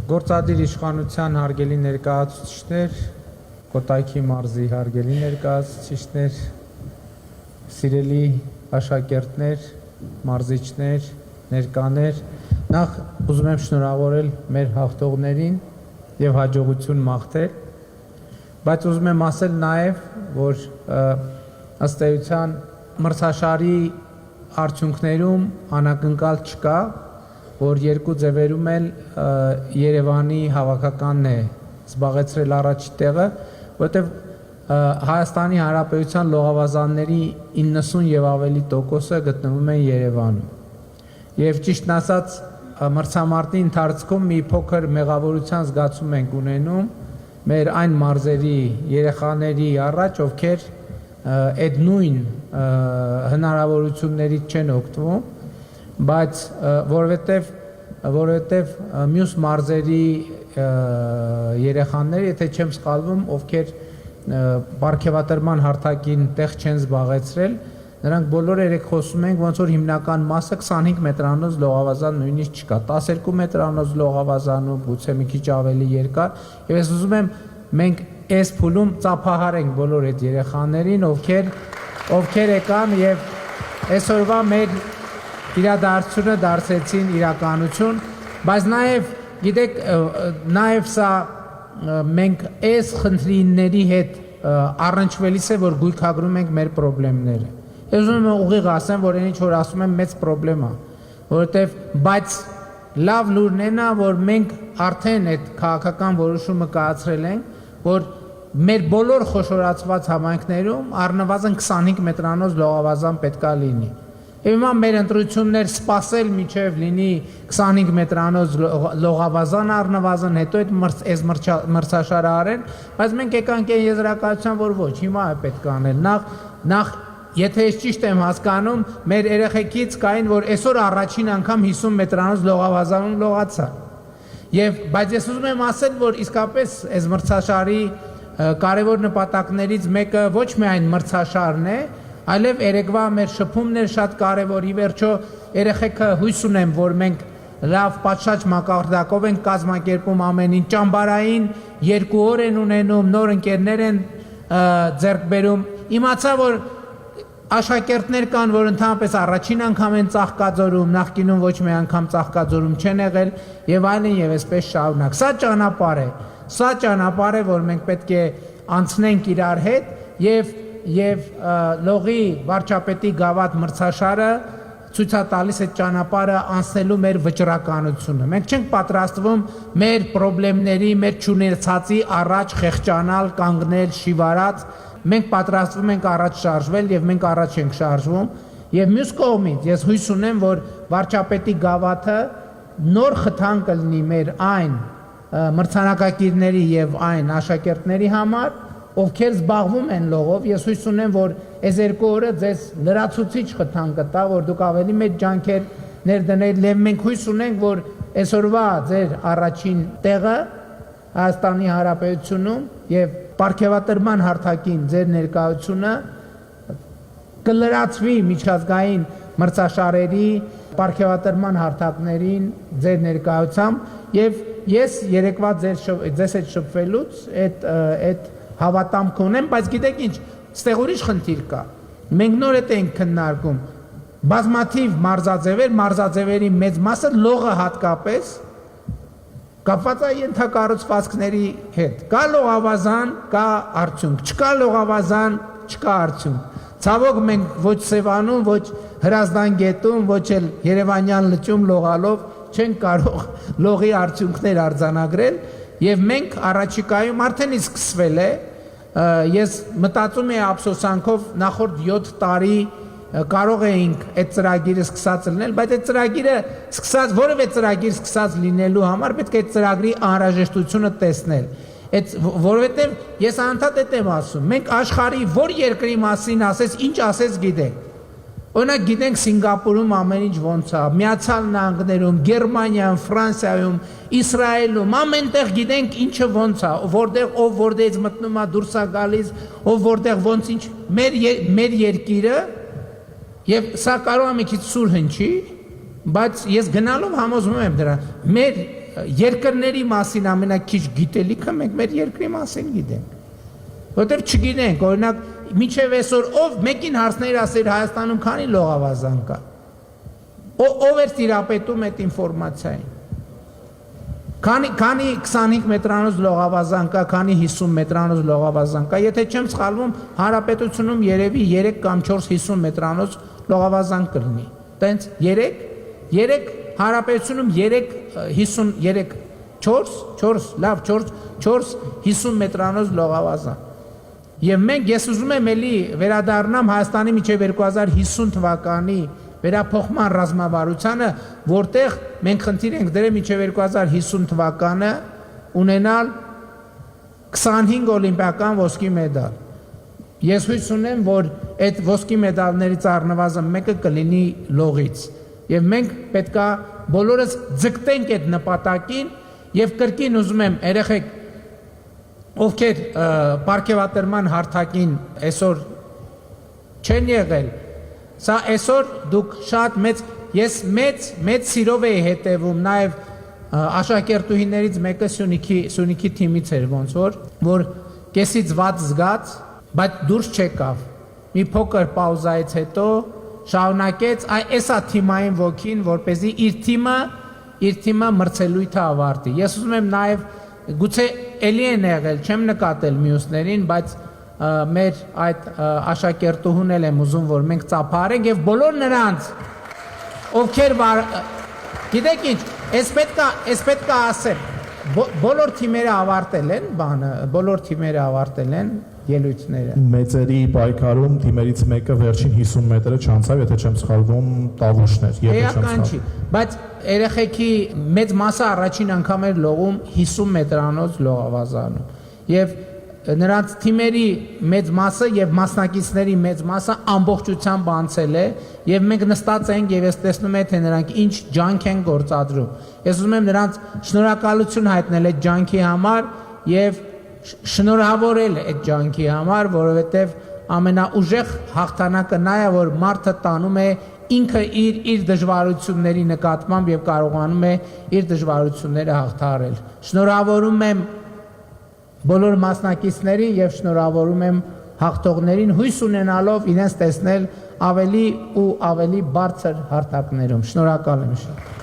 Գործադիր իշխանության հարգելի ներկայացուցիչներ, Կոտայքի մարզի հարգելի ներկայացուցիչներ, սիրելի աշակերտներ, մարզիչներ, ներկաներ, նախ ուզում եմ շնորհավորել մեր հաղթողներին եւ հաջողություն մաղթել, բայց ուզում եմ ասել նաեւ, որ ըստ էության մրցաշարի արդյունքներում անակնկալ չկա, որ երկու ձևերում էլ Երևանի հավաքականն է զբաղեցրել առաջի տեղը, որտեղ Հայաստանի Հանրապետության լողավազանների 90 եւ ավելի տոկոսը գտնվում են Երևանում։ Եվ ճիշտն ասած, մրցամարտի ընթացքում մի փոքր մեղավորության զգացում ենք ունենում մեր այն մարզերի երեխաների առաջ, ովքեր այդ նույն հնարավորություններից չեն օգտվում, բայց որովհետև մյուս մարզերի երեխաները, եթե չեմ սխալվում, ովքեր պարգևատրման հարթակին տեղ չեն զբաղեցրել, նրանք բոլորը երեք խոսում ենք, ոնց որ հիմնական մասը 25 մետրանոց լողավազան նույնիսկ չկա, 12 մետրանոց լողավազանում, գուցե մի քիչ ավելի երկար, եւ ես ուզում եմ մենք այս փուլում ծափահարենք բոլոր այդ երեխաներին, ովքեր եկան եւ այսօրվա մեր իրադարձությունը դարձեցին իրականություն, բայց նաև գիտեք, նաև սա մենք այս խնդիրների հետ առնչվելիս է, որ գույքագրում ենք մեր խնդիրները։ Ես ուզում եմ ուղիղ ասեմ, որ այն ինչ որ ասում եմ մեծ խնդրեմ է, որովհետև բայց լավ լուրն է նա, որ մենք արդեն այդ քաղաքական որոշումը կայացրել ենք, որ մեր բոլոր խոշորացված համայնքներում առնվազն 25 մետրանոց լողավազան պետք է լինի։ Եվ հիմա մեր ընտրություններ սպասել մինչև լինի 25 մետրանոց լողավազան առնվազն, հետո այս մրցաշարը արեն, բայց մենք եկանք այն եզրակացության, որ ոչ, հիմա է պետք անել։ Նախ եթե ես ճիշտ եմ հասկանում, մեր երեխեքից կային, որ այսօր առաջին անգամ 50 մետրանոց լողավազանում լողացան։ Բայց ես ուզում եմ ասել, որ իսկապես այս մրցաշարի կարևոր նպատակներից մեկը ոչ միայն մրցաշարն է, այլև երեկվա մեր շփումն էր շատ կարևոր, ի վերջո երեխեքը հույս ունեմ, որ մենք լավ պատշաճ մակարդակով ենք կազմակերպում ամեն ինչ, ճամբարային 2 օր են ունենում, նոր ընկերներ են ձեռք բերում, իմացա, որ աշակերտներ կան, որ ընդհանրապես առաջին անգամ են ծաղկաձորում, նախկինում ոչ մի անգամ ծաղկաձորում չեն եղել եւ այլն եւ այսպես շարունակ։ Սա ճանապարհ է, որ մենք պետք է անցնենք իրար հետ եւ լողի վարչապետի գավաթ մրցաշարը ցույց է տալիս այդ ճանապարհը անցնելու մեր վճռականությունը։ Մենք չենք պատրաստվում մեր խնդիրների, մեր չունեցածի առաջ խեղճանալ, կանգնել, շիվարած։ Մենք պատրաստվում ենք առաջ շարժվել եւ մենք առաջ ենք շարժվում եւ մյուս կողմից ես հույս ունեմ, որ վարչապետի գավաթը նոր խթան կլինի մեր այն մրցանակակիրների եւ այն աշակերտների համար, ովքեր զբաղվում են լողով, ես հույս ունեմ, որ այս 2 օրը ձեզ լրացուցիչ խթան կտա, որ դուք ավելի մեծ ջանքեր ներդնեք, եւ մենք հույս ունենք, որ այսօրվա ձեր առաջին տեղը Հայաստանի Հանրապետությունում եւ պարգևատրման հարթակին ձեր ներկայությունը կլրացվի միջազգային մրցաշարերի պարգևատրման հարթակներին ձեր ներկայությամբ եւ ես երեկվա ձեզ հետ շփվելուց այդ հավատամք ունեմ, բայց գիտեք ինչ, ստեղ ուրիշ խնդիր կա։ Մենք նոր ենք քննարկում բազմաթիվ մարզաձևերի մեծ մասը լողը հատկապես կապված է ենթակառուցվածքների հետ։ Կա լողավազան, կա արդյունք, չկա լողավազան, չկա արդյունք։ Ցավոք մենք ոչ Սևանում, ոչ Հրազդան գետում, ոչ էլ Երևանյան լճում լողալով չենք կարող լողի արդյունքներ արձանագրել եւ մենք առաջիկայում արդեն իսկ սկսվել է, ես մտածում եմ ափսոսանքով նախորդ 7 տարի կարող էինք այդ ծրագիրը սկսած լինել, բայց այդ ծրագիրը սկսած որևէ ծրագիր սկսած լինելու համար պետք է այդ ծրագրի անհրաժեշտությունը տեսնել։ Որովհետև ես անդադար եմ ասում, մենք աշխարհի որ երկրի մասին ասես, ինչ ասես գիտենք։ Օրինակ գիտենք Սինգապուրում ամեն ինչ ոնց է, Միացյալ Նահանգներում, Գերմանիայում, Ֆրանսիայում, Իսրայելում, ամենտեղ գիտենք ինչը ոնց է, որտեղ ով որտեղից մտնում է դուրս է գալիս, ով որտեղ ոնց ինչ մեր երկիրը եւ սա կարող է մի քիչ սուր հնչի, բայց ես գնալով համոզվում եմ դրա։ Մեր երկրների մասին ամենաքիչ գիտելիքը մենք մեր երկրի մասին գիտենք։ Որտեղ չգիտենք, օրինակ, մինչև այսօր ով մեկին հարցներ ասեր Հայաստանում քանի լողավազան կա։ Ով էր տիրապետում այդ ինֆորմացիային։ Քանի 25 մետրանոց լողավազան կա, քանի 50 մետրանոց լողավազան կա, եթե չեմ սխալվում, Հանրապետությունում երևի 3 կամ 4 50 մետրանոց լողավազան կլինի։ Տենց 3 Հանրապետությունում 4 50 մետրանոց լողավազան։ Եվ ես ուզում եմ էլի վերադառնամ Հայաստանի մինչև 2050 թվականի վերափոխման ռազմավարությանը, որտեղ մենք խնդիր ենք դրել մինչև 2050 թվականը ունենալ 25 օլիմպիական ոսկի մեդալ։ Ես հույս ունեմ, որ այդ ոսկի մեդալներից առնվազն մեկը կլինի լողից։ Եվ մենք պետքա բոլորս ձգտենք այդ նպատակին եւ կրկին ուզում եմ երեխեք ովքեր պարգևատրման հարթակին այսօր չեն եղել, սա այսօր դուք շատ ես մեծ սիրով էի հետևում, նաև աշակերտուհիներից մեկը Սյունիքի թիմից էր ոնց որ կեսից վատ զգաց, բայց դուրս չեկավ։ Մի փոքր պաուզայից հետո շարունակեց այսա թիմային ոգին, որպեսզի իր թիմը մրցելույթը ավարտի։ Ես ուզում եմ նաև գուցե էլի են եղել, չեմ նկատել մյուսներին, բայց մեր այդ աշակերտուհուն էլ եմ ուզում, որ մենք ծափարենք եւ բոլոր նրանց, ովքեր գիտեք ինչ, ես պետքա ասեմ, բոլոր թիմերը ավարտել են ելույթները։ Մեծերի պայքարում թիմերից մեկը վերջին 50 մետրը չանցավ, եթե չեմ սխալվում, Տավուշներ, Էական չի, բայց երեխեքի մեծ մասը առաջին անգամ էր լողում 50 մետրանոց լողավազանում։ Եվ նրանց թիմերի մեծ մասը եւ մասնակիցների մեծ մասը ամբողջությամբ անցել է եւ մենք նստած ենք եւ ես տեսնում եմ թե նրանք ինչ ջանք են գործադրում։ Ես ուզում եմ նրանց շնորհակալություն հայտնել այդ ջանքի համար եւ շնորհավորել այդ ջանքի համար, որովհետեւ ամենաուժեղ հաղթանակը նա է, որ մարդը տանում է ինքը իր դժվարությունների նկատմամբ եւ կարողանում է իր դժվարությունները հաղթահարել։ Շնորհավորում եմ բոլոր մասնակիցներին եւ շնորհավորում եմ հաղթողներին, հույս ունենալով իրենց տեսնել ավելի ու ավելի բարձր հարթակներում։ Շնորհակալ եմ շատ։